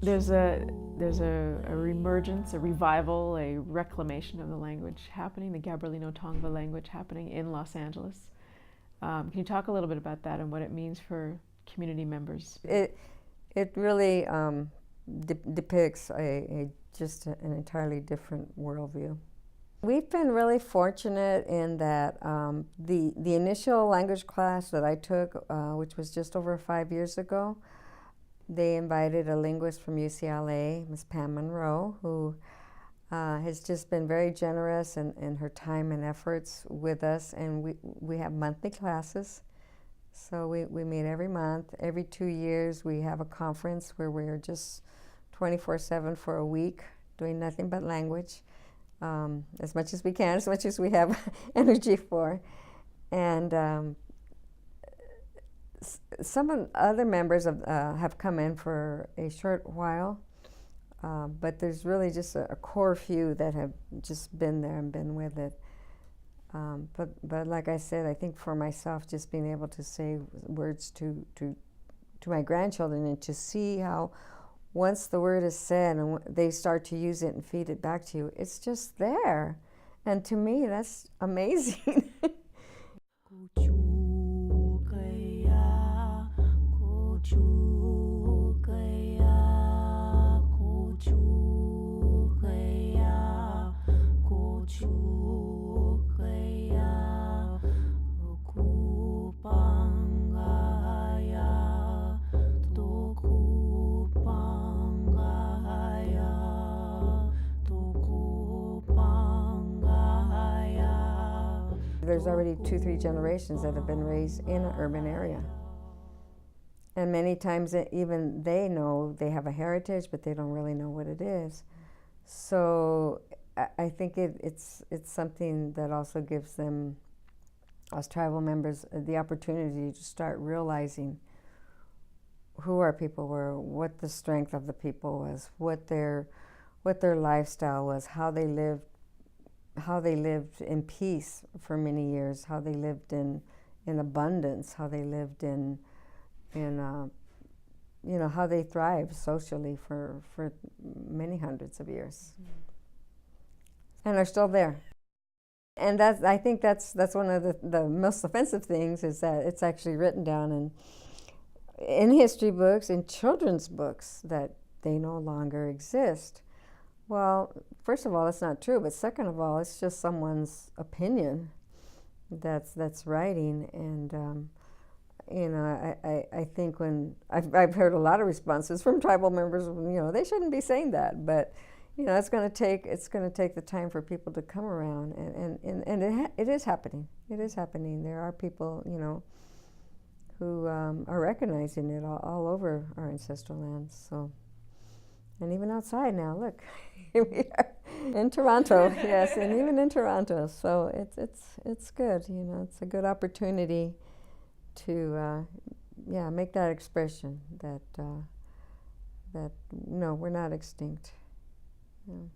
There's a reemergence, a revival, a reclamation of the language happening, the Gabrielino Tongva language happening in Los Angeles. Can you talk a little bit about that and what it means for community members? It really depicts just an entirely different worldview. We've been really fortunate in that the initial language class that I took, which was just over 5 years ago, they invited a linguist from UCLA, Ms. Pam Monroe, who has just been very generous in her time and efforts with us. And we have monthly classes. So we meet every month. Every 2 years we have a conference where we're just 24/7 for a week doing nothing but language, as much as we can, as much as we have energy for. And some other members have come in for a short while, but there's really just a core few that have just been there and been with it. But like I said, I think for myself, just being able to say words to my grandchildren and to see how once the word is said and they start to use it and feed it back to you, it's just there. And to me, that's amazing. There's already 2-3 generations that have been raised in an urban area. And many times even they know they have a heritage, but they don't really know what it is. So I think it's something that also gives them, us tribal members, the opportunity to start realizing who our people were, what the strength of the people was, what their lifestyle was, how they lived in peace for many years, how they lived in abundance, how they lived in how they thrived socially for many hundreds of years, and are still there. And I think that's one of the most offensive things, is that it's actually written down in history books, in children's books, that they no longer exist. Well, first of all, it's not true, but second of all, it's just someone's opinion that's writing. And I think when I've heard a lot of responses from tribal members, they shouldn't be saying that, but it's going to take the time for people to come around, and it is happening. It is happening. There are people who are recognizing it all over our ancestral lands. So. And even outside now, look, here we are in Toronto, yes, and even in Toronto. So it's good, it's a good opportunity to, make that expression that no, we're not extinct. Yeah.